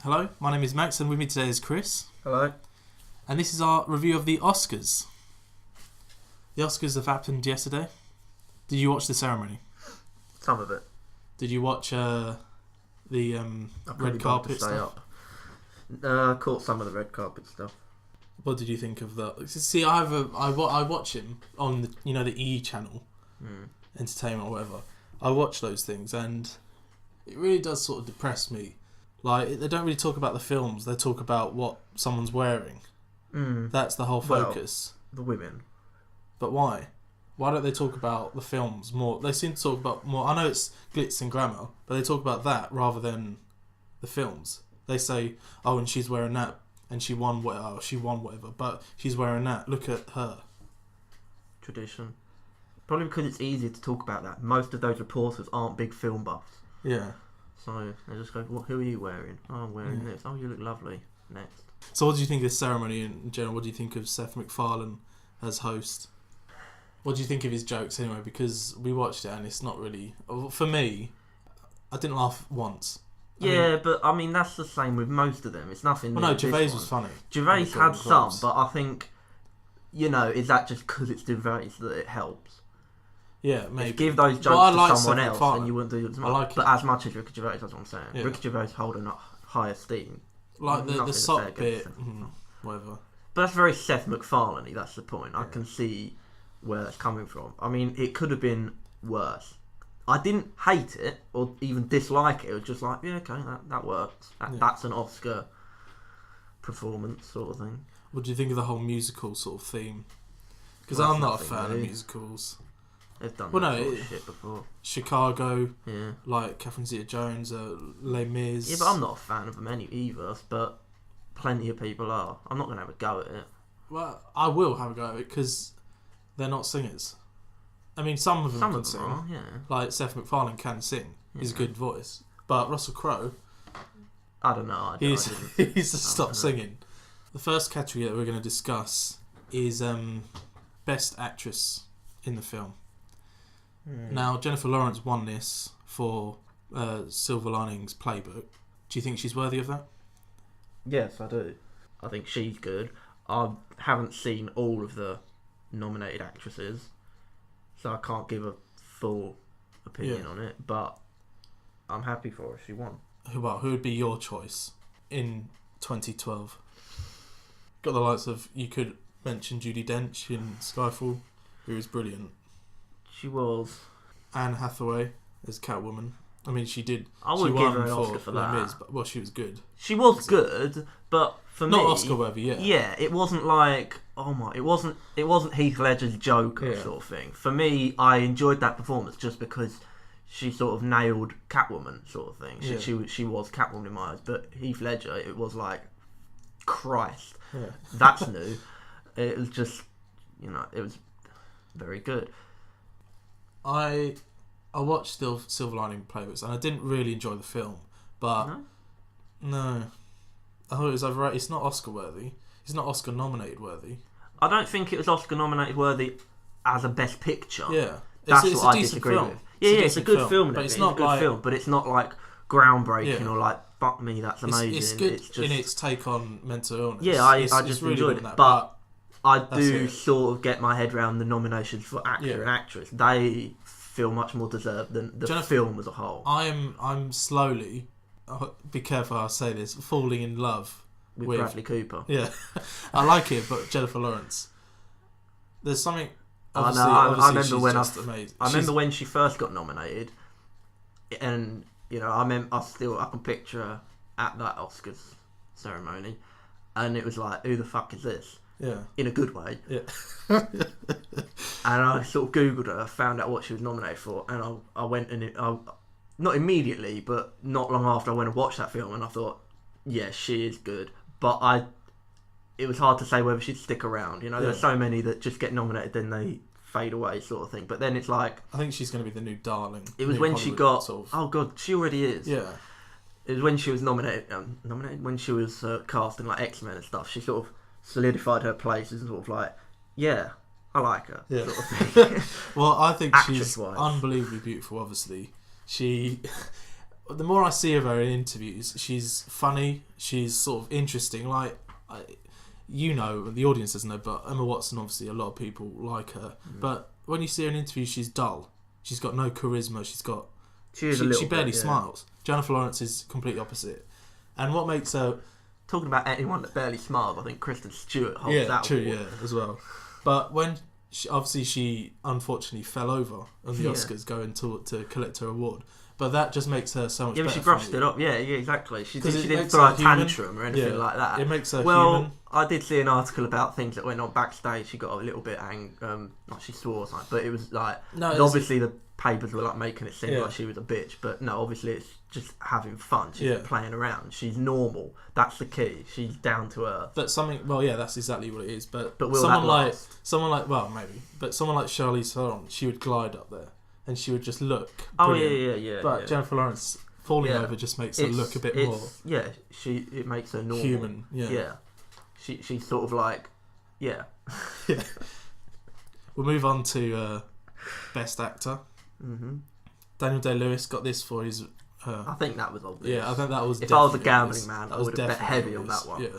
Hello, my name is Max and with me today is Chris. Hello. And this is our review of the Oscars. The Oscars have happened yesterday. Did you watch the ceremony? Some of it. Did you watch the red carpet stuff? Caught some of the red carpet stuff. What did you think of that? See, I watch him on the E channel, entertainment or whatever. I watch those things and it really does sort of depress me. Like, they don't really talk about the films, they talk about what someone's wearing. That's the whole focus. Well, the women. But why? Why don't they talk about the films more? They seem to talk about more... I know it's glitz and glamour, but they talk about that rather than the films. They say, oh, and she's wearing that, and she won whatever, but she's wearing that. Look at her. Tradition. Probably because it's easier to talk about that. Most of those reporters aren't big film buffs. Yeah. So they just go, well, who are you wearing? Oh, I'm wearing this. Oh, you look lovely. Next. So what do you think of this ceremony in general? What do you think of Seth Macfarlane as host? What do you think of his jokes anyway? Because we watched it and it's not really... For me, I didn't laugh once. But I mean, that's the same with most of them. It's nothing... Well, no, Gervais was funny. Gervais had some, but I think, is that just because it's Gervais that it helps? Yeah, maybe. If you give those jokes to someone else, then you wouldn't do it as much. But as much as Ricky Gervais, that's what I'm saying. Yeah. Ricky Gervais hold in high esteem. Like the sock bit, whatever. But that's very Seth Macfarlane, that's the point. I can see where that's coming from. I mean, it could have been worse. I didn't hate it or even dislike it. It was just like, yeah, okay, that works. That's an Oscar performance sort of thing. What do you think of the whole musical sort of theme? Because I'm not a fan of musicals. They've done that sort of shit before. Chicago, like Catherine Zeta-Jones, Les Mis. Yeah, but I'm not a fan of them either, but plenty of people are. I'm not going to have a go at it. Well, I will have a go at it because they're not singers. I mean, some of them can sing. Are, Like Seth Macfarlane can sing. He's a good voice. But Russell Crowe... I don't know. He's to stop singing. The first category that we're going to discuss is Best Actress in the Film. Now, Jennifer Lawrence won this for Silver Linings Playbook. Do you think she's worthy of that? Yes, I do. I think she's good. I haven't seen all of the nominated actresses, so I can't give a full opinion on it, but I'm happy for her. She won. Who would be your choice in 2012? Got the likes of... You could mention Judi Dench in Skyfall, who is brilliant. She was. Anne Hathaway as Catwoman. I mean, she did. I would give her an Oscar for that. Well, she was good. She was good, but for me, not Oscar worthy. Yeah, it wasn't like it wasn't Heath Ledger's Joker sort of thing. For me, I enjoyed that performance just because she sort of nailed Catwoman sort of thing. She was Catwoman in my eyes, but Heath Ledger, it was like, Christ, that's new. It was just, it was very good. I watched Silver Lining Playbooks and I didn't really enjoy the film, but no, I thought it was overrated. It's not Oscar worthy. It's not Oscar nominated worthy. I don't think it was Oscar nominated worthy as a Best Picture. Yeah, that's what I disagree with. It's a good film, but it's not like film, but it's not like groundbreaking or like fuck me, that's amazing. It's good in its take on mental illness. Yeah, I just really enjoyed it, but I do sort of get my head around the nominations for actor and actress. They feel much more deserved than the film as a whole. I'm slowly, be careful how I say this, falling in love with Bradley Cooper. Yeah, I like it, but Jennifer Lawrence. There's something. Obviously, I remember when amazing. I remember when she first got nominated, and I can picture her at that Oscars ceremony, and it was like, who the fuck is this? Yeah. In a good way. Yeah. And I sort of Googled her, found out what she was nominated for, and I went and not immediately, but not long after I went and watched that film, and I thought, yeah, she is good. But it was hard to say whether she'd stick around. There's so many that just get nominated, then they fade away, sort of thing. But then it's like, I think she's going to be the new darling. It was when Hollywood she got. Sort of... Oh god, she already is. Yeah. It was when she was nominated when she was cast in like X-Men and stuff. She sort of solidified her place as sort of like, yeah, I like her. Yeah. Sort of thing. Well, I think she's unbelievably beautiful. Obviously, she the more I see of her in interviews, she's funny. She's sort of interesting. Like, the audience doesn't know, but Emma Watson, obviously, a lot of people like her. But when you see her in interviews, she's dull. She's got no charisma. She barely smiles. Jennifer Lawrence is completely opposite. And what makes her... Talking about anyone that barely smiles, I think Kristen Stewart holds that true, award. As well. But when she unfortunately fell over on the Oscars going to collect her award, but that just makes her so much better. Yeah, but she brushed it up. Yeah, exactly. She didn't throw a tantrum or anything like that. It makes her human. I did see an article about things that went on backstage. She got a little bit she swore or something, but it was like obviously the papers were like making it seem like she was a bitch, but no, obviously it's just having fun. She's playing around. She's normal. That's the key. She's down to earth. But that's exactly what it is. But will someone that like maybe, but someone like Charlize Theron, she would glide up there and she would just look. Oh brilliant. yeah. But Jennifer Lawrence falling over just makes her look a bit more. Yeah, it makes her normal. Human. Yeah. She's sort of like, yeah. We'll move on to Best Actor. Mm-hmm. Daniel Day-Lewis got this for his... I think that was obvious. Yeah, I think that was... If I was a gambling man, I would have bet heavy on that one. Yeah.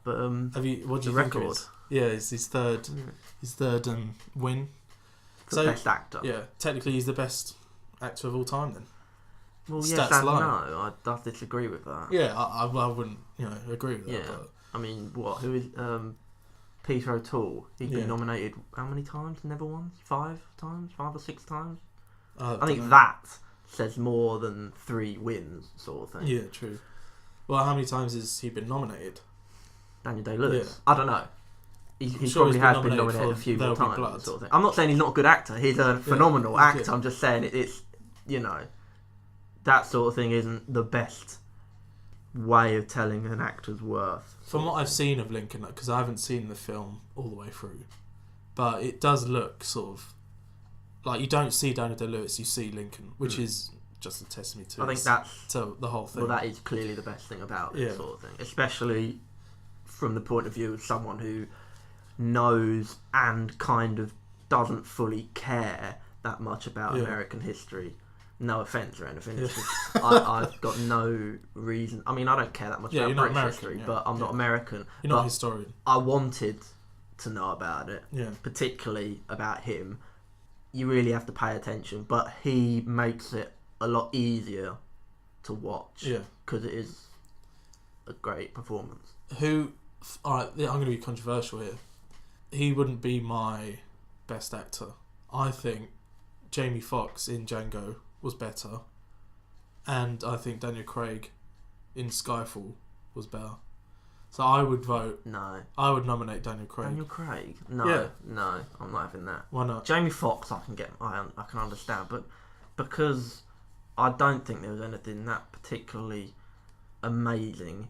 But what do you think record? Yeah, it's his third win. So Best Actor. Yeah, technically he's the best actor of all time then. Well, yes and no. I disagree with that. Yeah, I wouldn't agree with that. Yeah. But... I mean, who is Peter O'Toole? He's been nominated how many times? Never won? 5 times? 5 or 6 times? I think that says more than 3 wins, sort of thing. Yeah, true. Well, how many times has he been nominated? Daniel Day-Lewis? Yeah. I don't know. He probably has been nominated a few more times, sort of thing. I'm not saying he's not a good actor. He's a phenomenal actor. Yeah. I'm just saying it's that sort of thing isn't the best way of telling an actor's worth. From what I've seen of Lincoln, because I haven't seen the film all the way through, but it does look sort of like you don't see Daniel Day-Lewis, you see Lincoln, which is just a testimony to the whole thing. Well, that is clearly the best thing about it, sort of thing, especially from the point of view of someone who knows and kind of doesn't fully care that much about American history. No offence or anything. It's just, I've got no reason. I mean, I don't care that much about British history, but I'm not American. You're not a historian. I wanted to know about it, particularly about him. You really have to pay attention, but he makes it a lot easier to watch because it is a great performance. Alright, I'm going to be controversial here. He wouldn't be my best actor. I think Jamie Foxx in Django was better, and I think Daniel Craig in Skyfall was better. So I would vote. No. I would nominate Daniel Craig. Daniel Craig? No, no, I'm not having that. Why not? Jamie Foxx, I can understand, but because I don't think there was anything that particularly amazing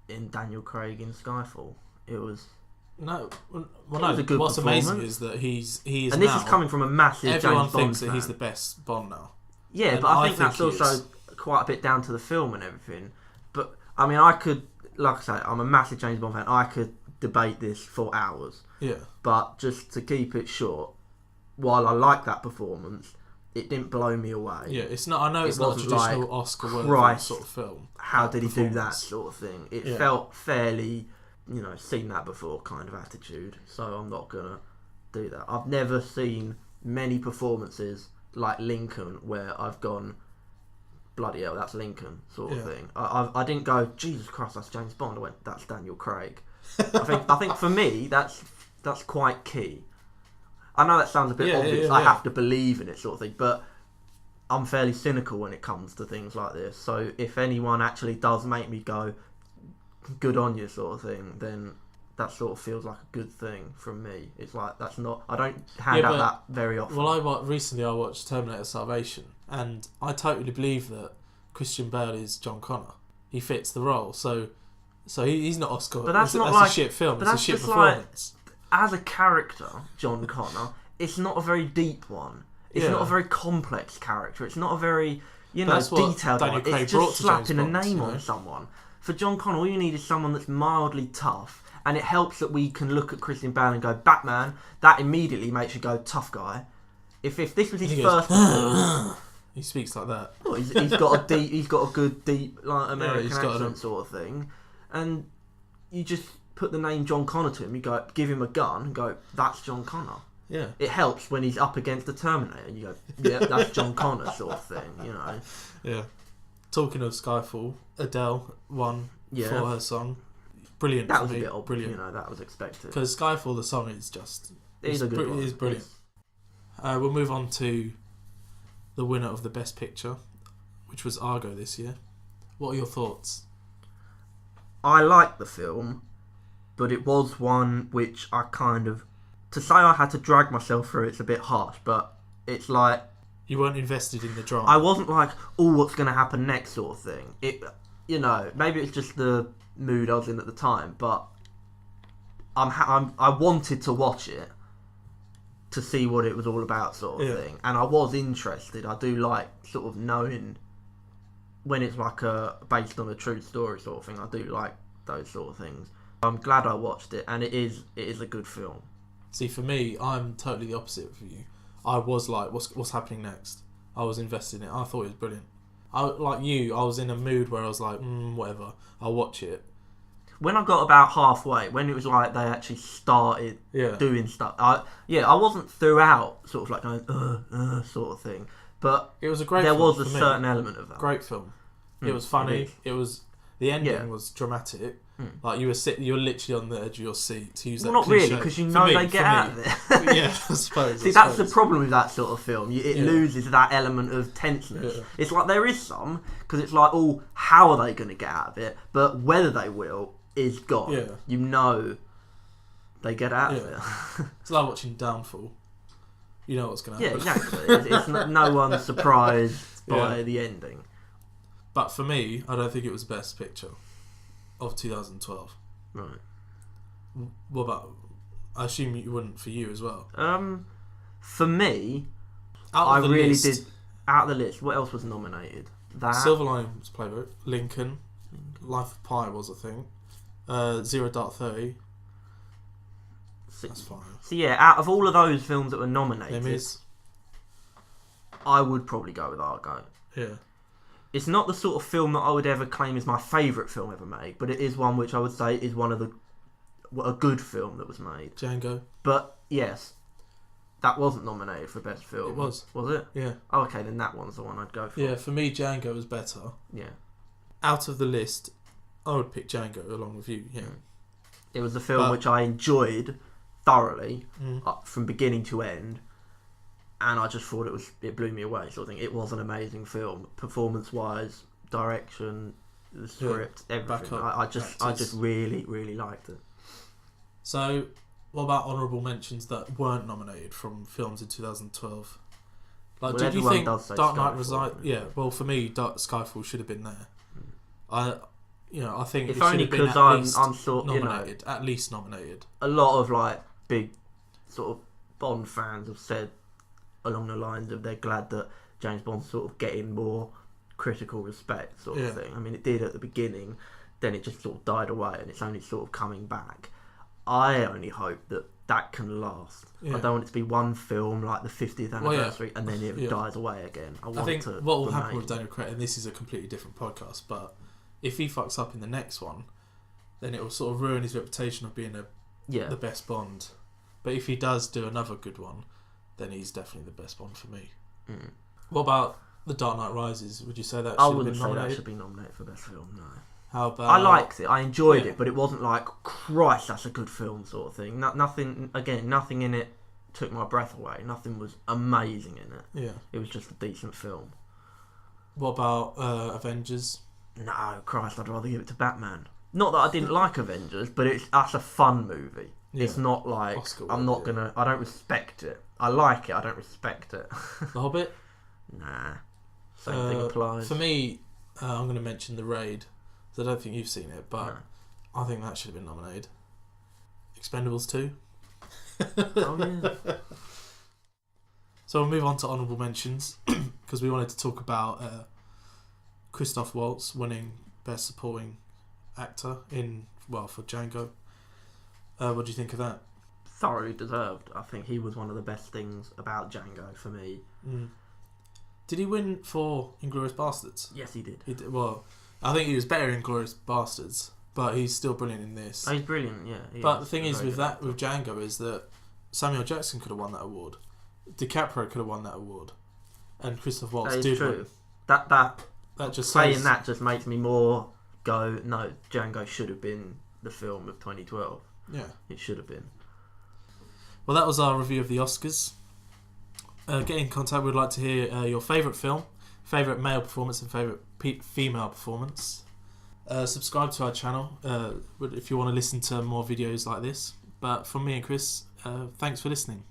in Daniel Craig in Skyfall. It was. No, what's amazing is that he is, and this is coming from a massive everyone James Bond thinks fan. that he's the best Bond now. Yeah, and but I think that's also quite a bit down to the film and everything. But I mean, I could, like I say, I'm a massive James Bond fan. I could debate this for hours. Yeah. But just to keep it short, while I like that performance, it didn't blow me away. Yeah, it's not. I know it's not a traditional like, Oscar-worthy sort of film. How did he do that sort of thing? It felt fairly, seen that before kind of attitude. So I'm not gonna do that. I've never seen many performances like Lincoln where I've gone, bloody hell, that's Lincoln sort of thing. I didn't go, Jesus Christ, that's James Bond. I went, that's Daniel Craig. I think for me that's quite key. I know that sounds a bit obvious. I have to believe in it sort of thing, but I'm fairly cynical when it comes to things like this. So if anyone actually does make me go, good on you sort of thing, then that sort of feels like a good thing from me. It's like, that's not, I don't hand out that very often. Well, recently I watched Terminator Salvation, and I totally believe that Christian Bale is John Connor. He fits the role, so he's not Oscar. But that's a shit film. It's a shit performance. As a character, John Connor, it's not a very deep one. It's not a very complex character. It's not a very, detailed one. It's just slapping a name on someone. For John Connor, all you need is someone that's mildly tough, and it helps that we can look at Christian Bale and go, Batman, that immediately makes you go, tough guy. If this was his first performance, He speaks like that. Well, he's got a good deep like American accent sort of thing, and you just put the name John Connor to him. You go, give him a gun, and go, that's John Connor. Yeah. It helps when he's up against the Terminator. And you go, yeah, that's John Connor sort of thing. You know. Yeah. Talking of Skyfall, Adele won for her song. Brilliant. That was a bit odd. Brilliant. You know, that was expected. Because Skyfall, the song is just. It's brilliant. We'll move on to the winner of the Best Picture, which was Argo this year. What are your thoughts? I liked the film, but it was one which I kind of... To say I had to drag myself through, it's a bit harsh, but it's like... You weren't invested in the drama. I wasn't like, oh, what's going to happen next sort of thing. It, you know, maybe it's just the mood I was in at the time, but I wanted to watch it to see what it was all about sort of thing. And I was interested. I do like sort of knowing when it's like based on a true story sort of thing. I do like those sort of things. I'm glad I watched it, and it is a good film. See, for me, I'm totally the opposite for you. I was like, what's happening next? I was invested in it. I thought it was brilliant. Like you, I was in a mood where I was like, whatever, I'll watch it. When I got about halfway, when it was like they actually started doing stuff, I wasn't throughout sort of like going, sort of thing. But it was a great there film was a certain element of that. Great film. It was funny. It was... The ending was dramatic. Like you were literally on the edge of your seat, to use that not cliche. really, because you know they get out of it. Yeah, I suppose. See, that's the problem with that sort of film. It loses that element of tenseness. Yeah. It's like there is some, because it's like, oh, how are they going to get out of it? But whether they will is gone. Yeah. You know they get out of it. It's like watching Downfall. You know what's going to happen. Yeah, exactly. It's no one's surprised by the ending. But for me, I don't think it was Best Picture of 2012. Right. What about... I assume you wouldn't for you as well. For me, I really did... Out of the list, what else was nominated? That... Silver Linings Playbook, Lincoln, Life of Pi was a thing, Zero Dark 30. That's fine. So yeah, out of all of those films that were nominated, I would probably go with Argo. Yeah. It's not the sort of film that I would ever claim is my favourite film ever made, but it is one which I would say is a good film that was made. Django. But yes, that wasn't nominated for Best Film. It was. Was it? Yeah. Oh, okay, then that one's the one I'd go for. Yeah, for me, Django was better. Yeah. Out of the list, I would pick Django along with you. Yeah. It was a film which I enjoyed thoroughly from beginning to end. And I just thought it blew me away, sort of thing. It was an amazing film, performance-wise, direction, the script, everything. I just really, really liked it. So, what about honourable mentions that weren't nominated from films in 2012? Like, did you think Dark Knight Rises? Yeah. Well, for me, Skyfall should have been there. I think it should have been nominated. At least nominated. A lot of like big sort of Bond fans have said along the lines of they're glad that James Bond's sort of getting more critical respect sort of thing. I mean, it did at the beginning, then it just sort of died away and it's only sort of coming back. I only hope that can last. I don't want it to be one film like the 50th anniversary and then it dies away again. I think what will happen with Daniel Craig, and this is a completely different podcast, but if he fucks up in the next one, then it will sort of ruin his reputation of being the best Bond. But if he does do another good one, then he's definitely the best Bond for me. What about The Dark Knight Rises? Would you say that should have been nominated? I wouldn't say that should be nominated for best film, no. How about... I liked it, I enjoyed it, but it wasn't like, Christ, that's a good film sort of thing. Nothing in it took my breath away. Nothing was amazing in it. Yeah. It was just a decent film. What about Avengers? No, Christ, I'd rather give it to Batman. Not that I didn't like Avengers, but that's a fun movie. Yeah. It's not like I don't respect it. I like it, I don't respect it. The Hobbit? Nah. Same thing applies. For me, I'm going to mention The Raid. I don't think you've seen it, but I think that should have been nominated. Expendables 2. Oh yeah. So we'll move on to honourable mentions because we wanted to talk about Christoph Waltz winning Best Supporting Actor for Django. What do you think of that? Thoroughly deserved. I think he was one of the best things about Django for me. Did he win for Inglourious Bastards? Yes, he did. He did. Well, I think he was better in Inglourious Bastards, but he's still brilliant in this. Oh, he's brilliant, yeah. But the thing is with Django is that Samuel Jackson could have won that award, DiCaprio could have won that award, and Christoph Waltz did. True. Win. That just saying that just makes me more go, no, Django should have been the film of 2012. Yeah, it should have been. Well, that was our review of the Oscars. Get in contact. We'd like to hear your favourite film, favourite male performance, and favourite female performance. Subscribe to our channel if you want to listen to more videos like this. But from me and Chris, thanks for listening.